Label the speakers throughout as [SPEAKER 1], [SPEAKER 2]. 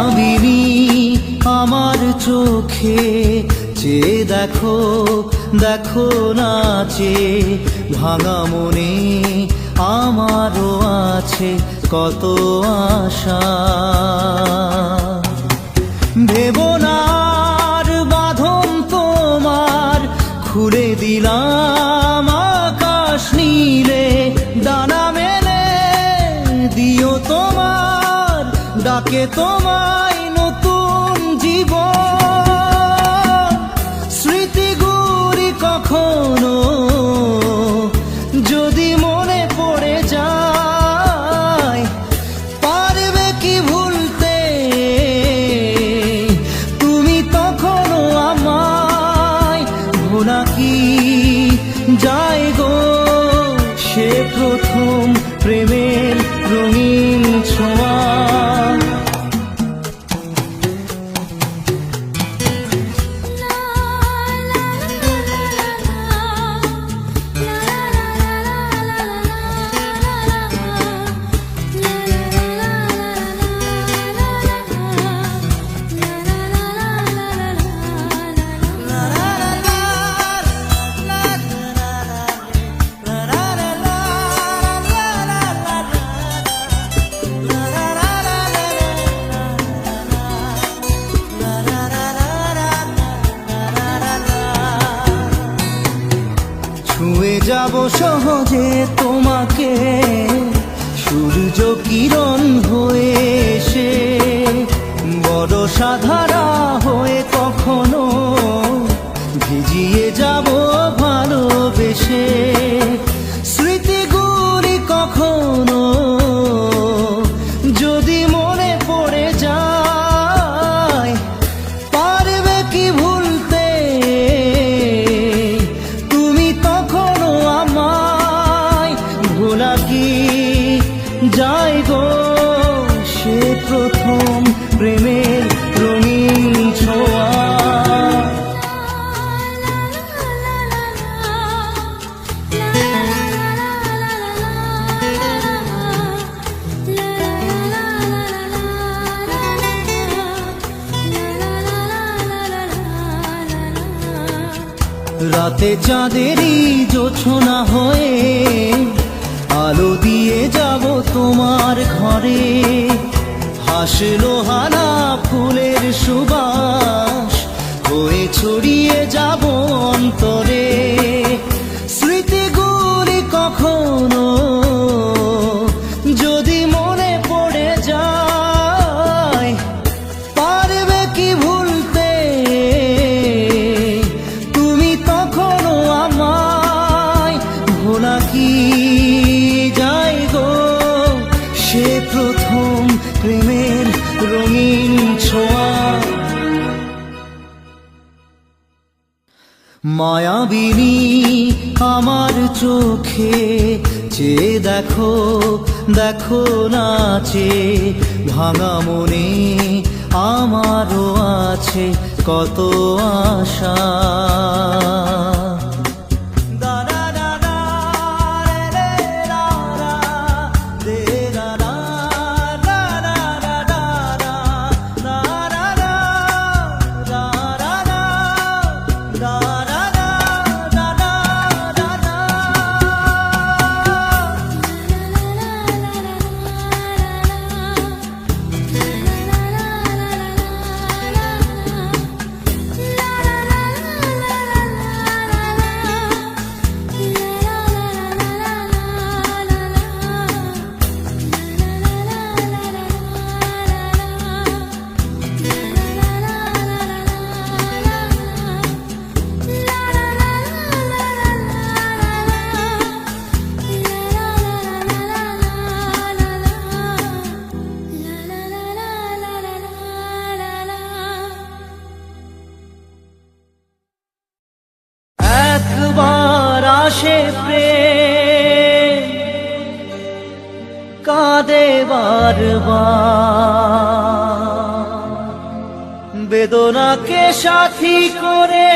[SPEAKER 1] মায়াবিনী আমার চোখে চেয়ে দেখো দেখো নাচে ভাঙা মনে আমারও আছে কত আশা। ভেবনার বাঁধন তোমার খুলে দিলাম আকাশ নীলে, ডানা মেলে দিও তোমার ডাকে তোমায় নতুন জীবন। স্মৃতিগুলি কখনো যদি মনে পড়ে যায়, পারবে কি ভুলতে তুমি তখনও আমায়? ভোলা কি যায় গো সে প্রথম প্রেমের রঙিন ছোঁয়া। ছুঁয়ে যাব সহজে তোমাকে সূর্য কিরণ হয়ে এসে, বড় সাধারা হয়ে কখনো ভিজিয়ে যাব ভালোবেসে। স্মৃতিগুলি কখনো যদি মনে পড়ে যায়, পারবে কি ভুলতে তুমি তখনও আমায়? ভোলা কি যায় গো সে প্রথম প্রেমের রঙিন ছোঁয়া। রাতে চাঁদেরই জোছনা হয়ে আলো দিয়ে যাব তোমার ঘরে, হাসলো হানা ফুলের সুবাস হয়ে ছড়িয়ে যাব অন্তরে। স্মৃতিগুলি কখনো যদি মনে পড়ে যায়, পারবে কি ভুলতে তুমি তখনও আমায়? ভোলা কি যায় গো সে প্রথম প্রেমের রঙিন ছোঁয়া। মায়াবিনী আমার চোখে চেয়ে দেখো দেখো নাচে ভাঙা মনে আমারও আছে কত আশা। আসে প্রেম কাঁদে বারবার, বেদনাকে সাথী করে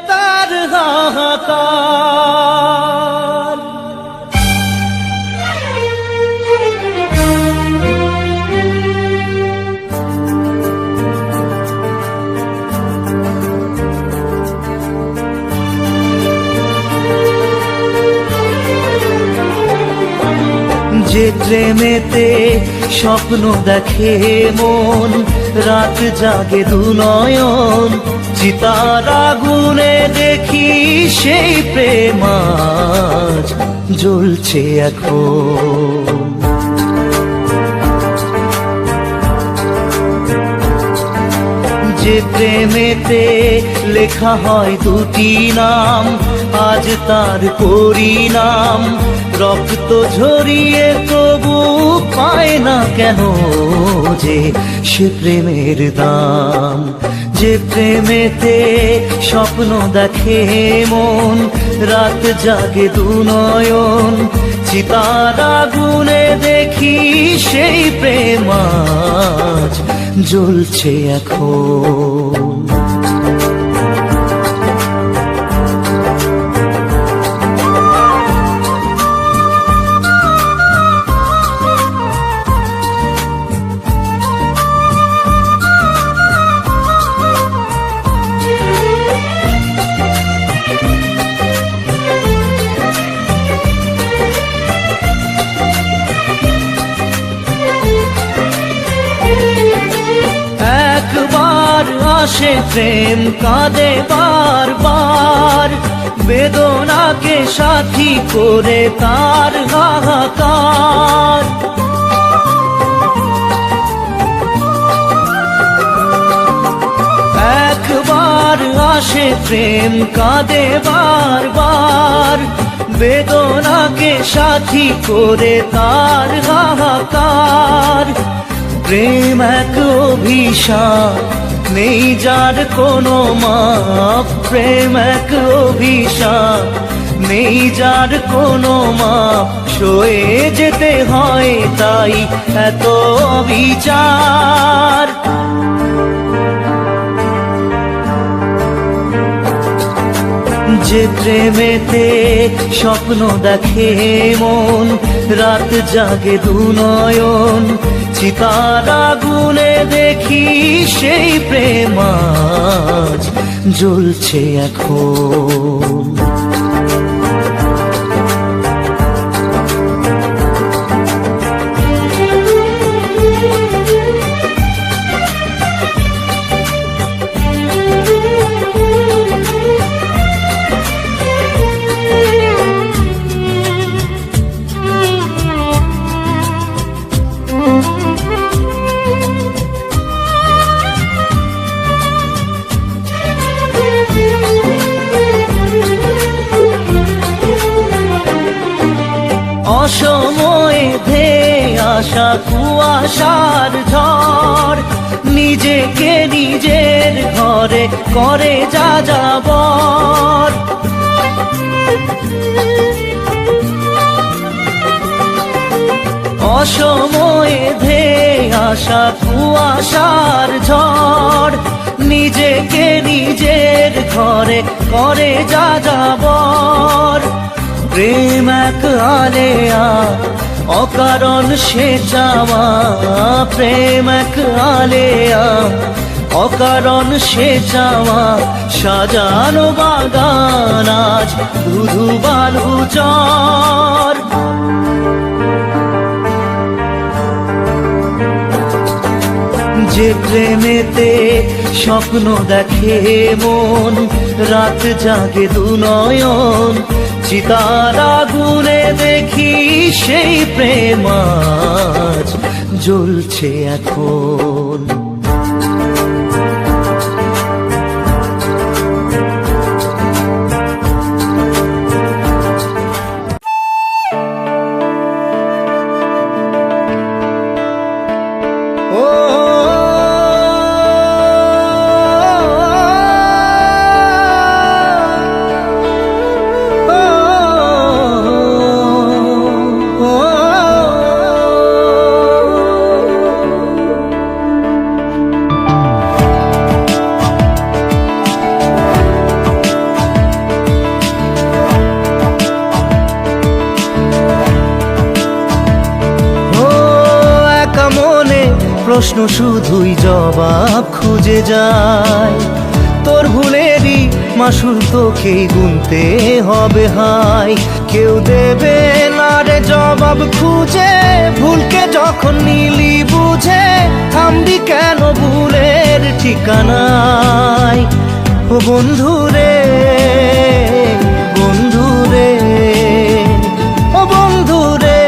[SPEAKER 1] তার হাহাকার। যে প্রেমেতে স্বপ্ন দেখে মন, রাত জাগে দুনয়ন, চিতার আগুনে দেখি সেই প্রেম আজ জ্বলছে এখন। যে প্রেমেতে লেখা হয় দুটি নাম, আজ তার পরিণাম রক্ত ঝরিয়ে তবু পায় না কেন যে সে প্রেমের দাম। যে প্রেমেতে স্বপ্ন দেখে মন, রাত জাগে দুনয়ন, চিতার আগুনে দেখি সেই প্রেম আজ জ্বলছে এখন। একবার আসে প্রেম কাঁদে বারবার, বেদনাকে সাথী করে তার হাহাকার। একবার আসে প্রেম কাঁদে বারবার, বেদনাকে সাথী করে তার হাহাকার। প্রেম এক অভিশাপ, নেই যার কোনো মাপ। প্রেম এক অভিশাপ, নেই যার কোনো মাপ। সয়ে যেতে হয় তাই এত বিচার। যে প্রেমেতে স্বপ্ন দেখে মন, রাত জাগে দুনয়ন, চিতার আগুনে দেখি সেই প্রেম আজ জ্বলছে এখন। অসময়ে ধেয়ে আসা কুয়াশার ঝড়, নিজেকে নিজের ঘরে করে যা যাবর। অসময়ে ধেয়ে আসা কুয়াশার ঝড়, নিজেকে নিজের ঘরে করে যা যাবর। প্রেম এক আলেয়া, অকারণ সে চাওয়া। প্রেম এক আলেয়া, অকারণ সে চাওয়া। সাজানো বাগান আজ ধুধু বালু চর। যে প্রেমেতে স্বপ্ন দেখে মন, রাত জাগে দুনয়ন, চিতার আগুনে দেখি সেই প্রেম আজ জ্বলছে এখন। প্রশ্ন শুধুই জবাব খুঁজে যায়। তোর ভুলেরই মাসুল তোকেই গুনতে হবে হায়। কেউ দেবে না রে জবাব খুঁজে ও বন্ধু রে, বন্ধু রে, ও বন্ধু রে।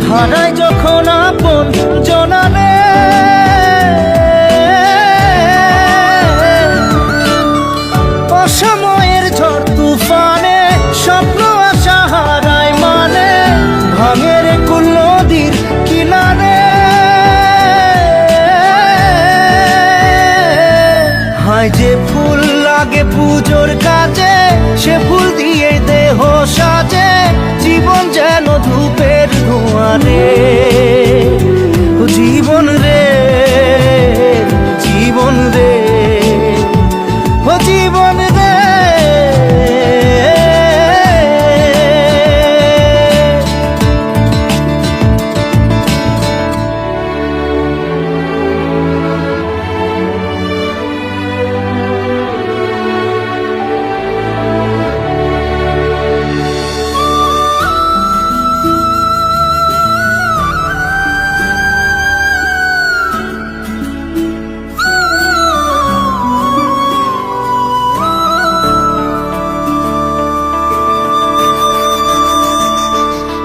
[SPEAKER 1] হারায় যখন আপন জনারে, অসময়ের ঝড় তুফানে স্বপ্ন আশা হারায় মানে, ভাঙের কুল নদীর কিনারে। হায় যে ফুল লাগে পুজোর কাজে, সে ফুল দিয়ে দেহ সাজে, জীবন যেন ধূপের ধোঁয়ারে। ও জীবন রে, জীবন রে, ও জীবন রে।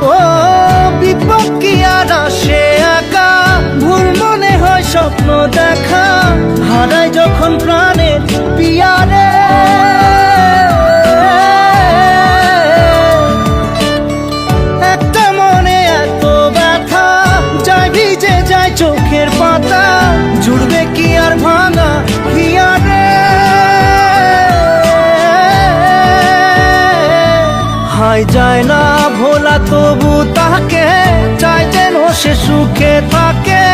[SPEAKER 1] ও বিপদ কি আর আসে একা, ভুল মনে হয় স্বপ্ন দেখা, হারায় যখন প্রাণের পিয়ারে। একটা মনে এত ব্যথা, যায় ভিজে যায় চোখের পাতা, জুড়বে কি আর ভাঙা হিয়ারে। হায় যায় না ভোলা তবু তাকে, চাই যেন সে সুখে থাকে,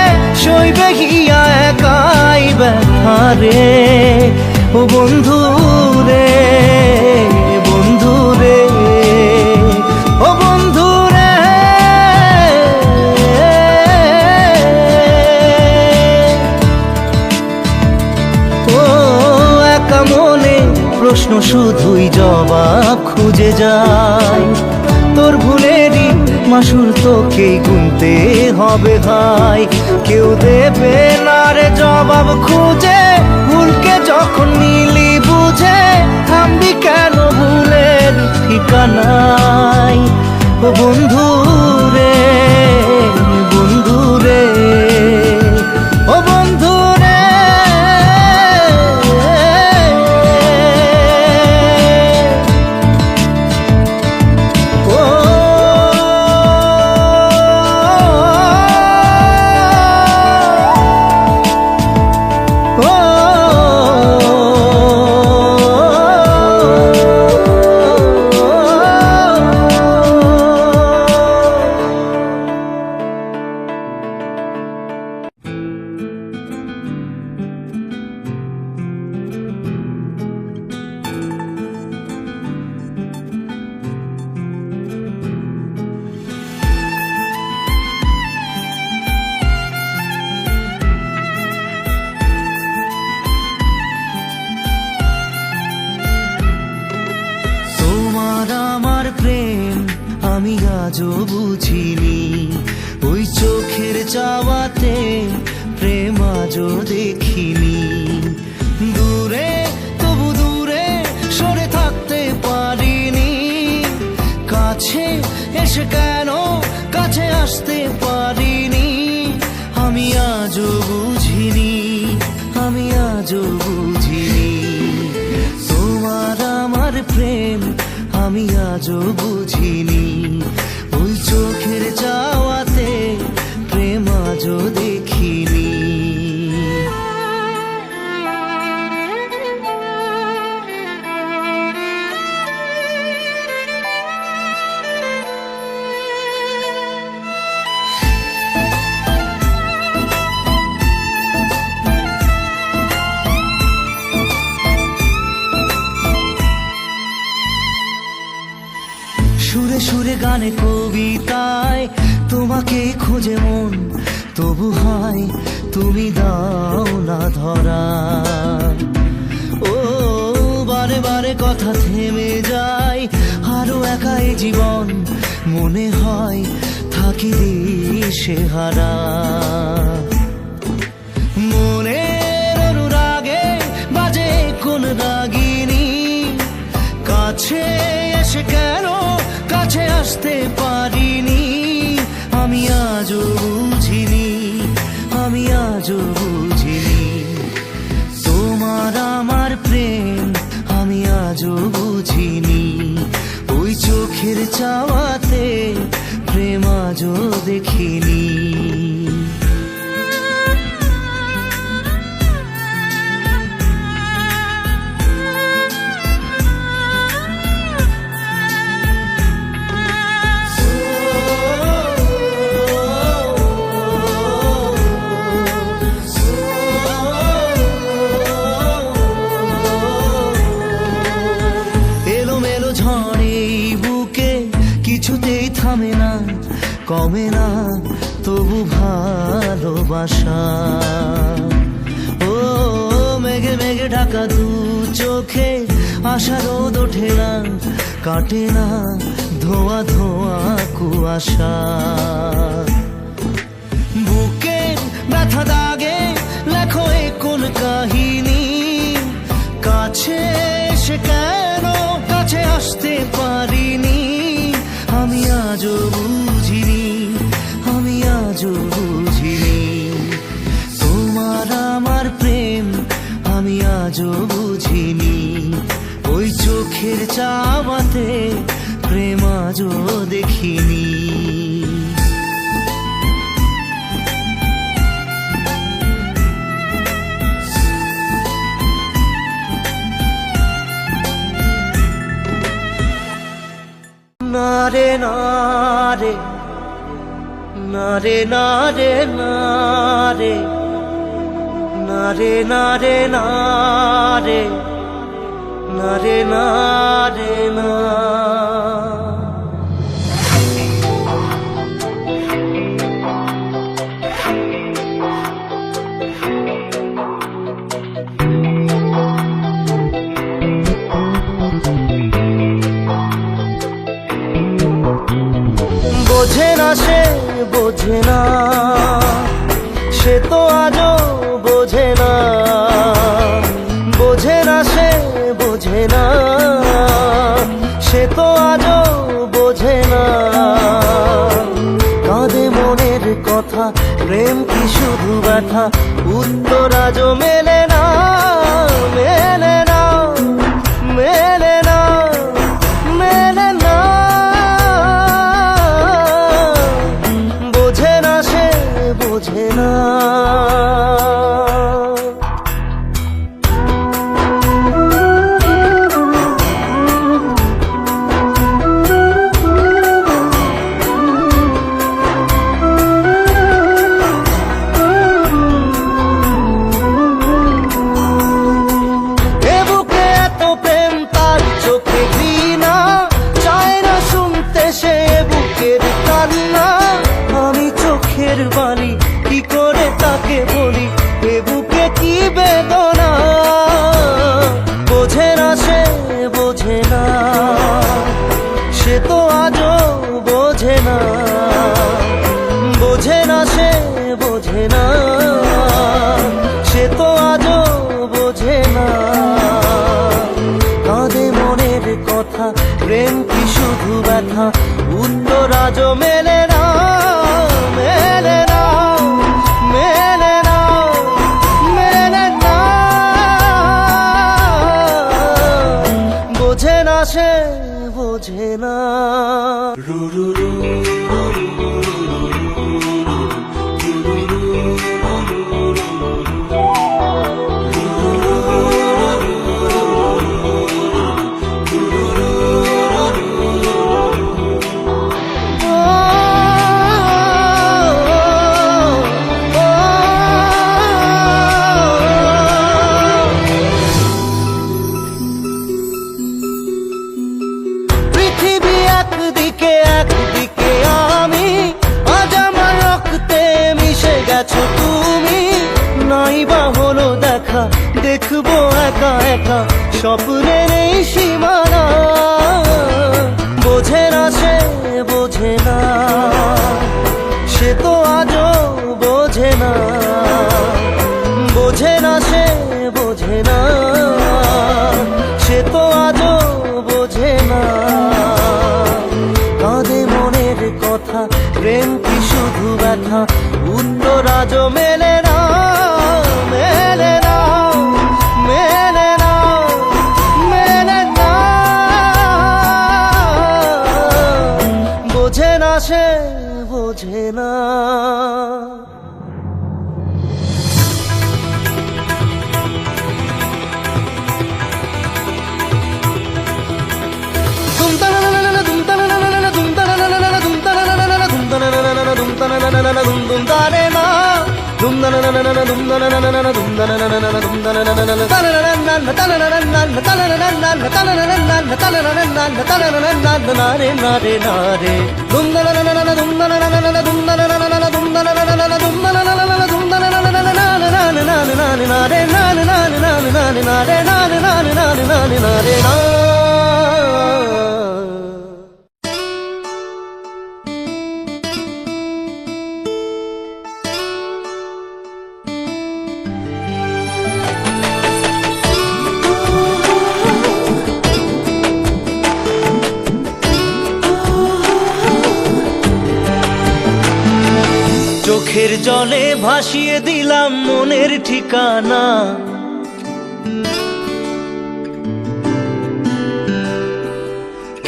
[SPEAKER 1] সইবে হিয়া একাই ব্যথা রে। ও বন্ধু রে, বন্ধু রে, ও বন্ধু রে। ও একা মনে প্রশ্ন শুধুই জবাব খুঁজে যায়, তোর ভুলেরই মাসুল তোকেই গুনতে হবে ভাই। কেউ দেবে না রে জবাব খুঁজে, ভুলকে যখন নিলি বুঝে, থামবি কেন ভুলের ঠিকানায়। ও বন্ধু রে, বন্ধু রে, ও বন্ধু রে। আমি আজও বুঝিনি, ওই চোখের চাওয়াতে প্রেম আজও দেখিনি। দূরে তবু দূরে সরে থাকতে পারিনি, কাছে এসে কেন কাছে আসতে পারিনি। আমি আজও বুঝিনি, আমি আজও বুঝিনি, তোমার আমার প্রেম আমি আজও বুঝিনি। ওই চোখের চাওয়াতে প্রেম আজও দেখিনি। গানে কবিতায় তোমাকে খোঁজে মন, তবু হয় তুমি দাও না ধরা। ও বারে বারে কথা থেমে যায়, আরো একাই জীবন মনে হয় থাকি দিশে হারা। মনের অনুরাগে বাজে কোন রাগিনী, কাছে এসে কেন কাছে আসতে পারিনি। আমি আজও বুঝিনি, আমি আজও বুঝিনি তোমার আমার প্রেম, আমি আজও বুঝিনি। ওই চোখের চাওয়াতে প্রেম আজও দেখিনি। কিছুতেই থামে না, কমে না তবু ভালোবাসা। ও মেঘে মেঘে ঢাকা দু চোখে আশা রোদ ওঠে না, কাটে না ধোয়া ধোয়া কুয়াশা। বুকের ব্যথা দাগে লেখো এ কোন কাহিনী, কাছে এসে কেন কাছে আসতে পারিনি। আমি আজও বুঝিনি, আমি আজও বুঝিনি তোমার আমার প্রেম, আমি আজও বুঝিনি। ওই চোখের চাওয়াতে প্রেম আজও দেখিনি। নারে নারে নারে নারে নারে নারে নারে নারে নারে নারে না। বোঝে না সে বোঝে না, সে তো আজও বোঝে না। বোঝে না সে বোঝে না, সে তো আজও বোঝে না। কাঁদে মনের কথা, প্রেম কি শুধু ব্যথা, উত্তর আজও মেলে না, মেলে না, মেলে না, মেলে না। বোঝে না সে বোঝে না। বাণী কি করে তাকে বলি, এ বুকে কি বেদনা। বোঝে না সে বোঝে না, সে তো আজও বোঝে না। বোঝে না সে বোঝে না, সে তো আজও বোঝে না। কাঁদে মনের কথা, প্রেম কি শুধু ব্যথা, উত্তর আজও মেলে না, মেলে না, মেলে না, মেলে না। বোঝে না সে বোঝে না। দেখবো একা একা স্বপ্নের এই সীমানা। বোঝে না সে বোঝে না, সে তো আজও বোঝে না। বোঝে না সে বোঝে না, সে তো আজও বোঝে না। কাঁদে মনের কথা, প্রেম কি শুধু ব্যথা, উত্তর আজও মেলে না, মেলে না, মেলে না, মেলে না। বোঝে না সে বোঝে না। চোখের জলে ভাসিয়ে দিলাম মনের ঠিকানা।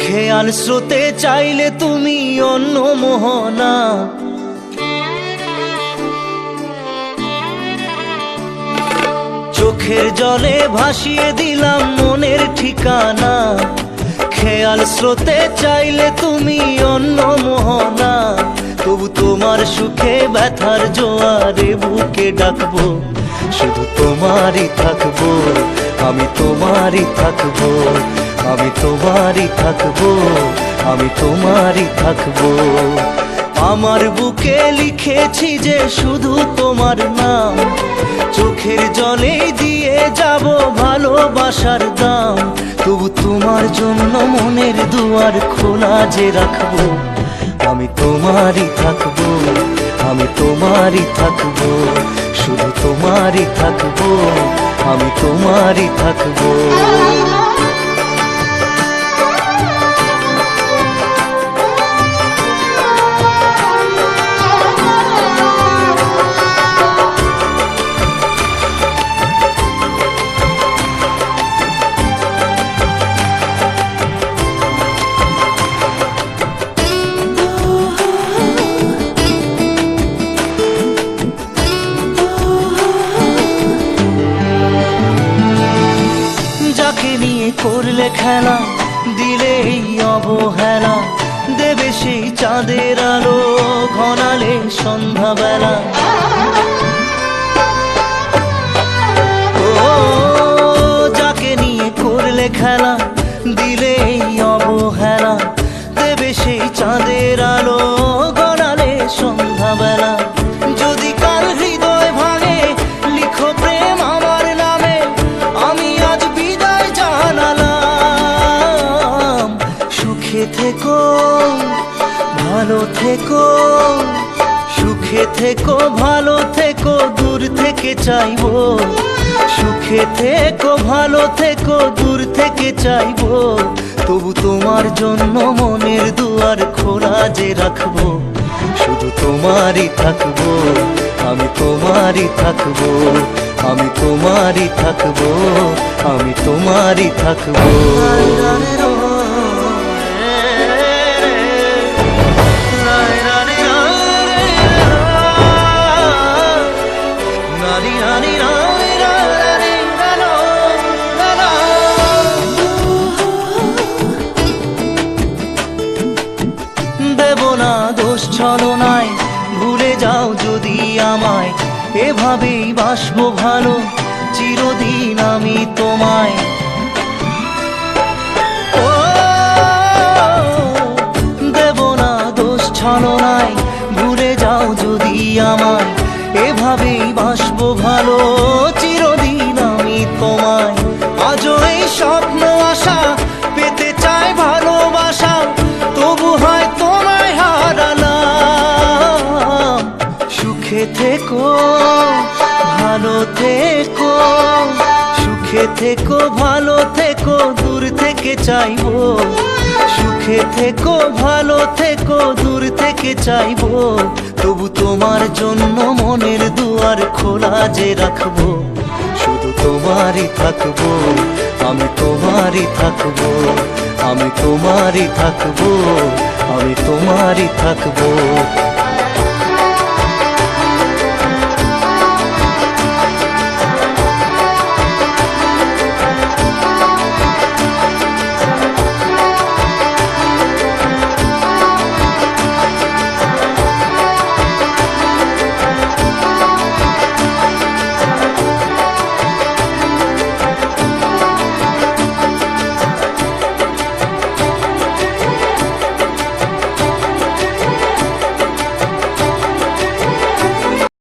[SPEAKER 1] খেয়াল স্রোতে চাইলে তুমি অন্য মোহনা। চোখের জলে ভাসিয়ে দিলাম মনের ঠিকানা। খেয়াল স্রোতে চাইলে তুমি অন্য মোহনা। তবু তোমার সুখে ব্যথার জোয়ারে বুকে ডাকবো, শুধু তোমারই থাকবো, আমি তোমারই থাকবো, আমি তোমারই থাকবো, আমি তোমারই থাকবো। আমার বুকে লিখেছি যে শুধু তোমার নাম, চোখের জলে দিয়ে যাব ভালোবাসার দাম। তবু তোমার জন্য মনের দুয়ার খোলা যে রাখবো, আমি তোমারই থাকবো, আমি তোমারই থাকবো, শুধু তোমারই থাকবো, আমি তোমারই থাকবো। করলে খেলা, দিলে এই অবহেলা, দেবে সেই চাঁদের আলো ঘনালে সন্ধ্যাবেলা। ও যাকে নিয়ে করলে খেলা, দিলে এই অবহেলা, দেবে সেই চাঁদের আলো ঘনালে সন্ধ্যাবেলা। যদি কাল হৃদয় ভাঙে লিখো প্রেম আমার নামে, আমি আজ বিদায় জানালাম। সুখে থেকো ভালো থেকো, সুখে থেকো ভালো থেকো, দূর থেকে চাইবো। সুখে থেকো ভালো থেকো, দূর থেকে চাইবো। তবু তোমার জন্য মনের দুয়ার খোলা যে রাখবো, শুধু তোমারই থাকবো, আমি তোমারই থাকবো, আমি তোমারই থাকবো, আমি তোমারই থাকবো। দেব না দোষ ছলনায়, ভুলে যাও যদি আমায়, এভাবেই বাসবো ভালো চিরদিন আমি তোমায়। ও দেব না দোষ ছলনায়, ভুলে যাও যদি আমায়, এভাবেই বাসবো ভালো চিরদিন আমি তোমায়, আজও এই স্বপ্ন আশা পেতে চাই ভালোবাসা, তবু হয় তোমায় হারালাম। সুখে থেকো, ভালো থেকো, সুখে থেকো, ভালো থেকো, দূর থেকে চাইবো। সুখে থেকো, ভালো থেকো, দূর থেকে চাইবো, তবু তোমার জন্য মনের দুয়ার খোলা যে রাখবো। শুধু তোমারই থাকবো, আমি তোমারই থাকবো, আমি তোমারই থাকবো, আমি তোমারই থাকবো।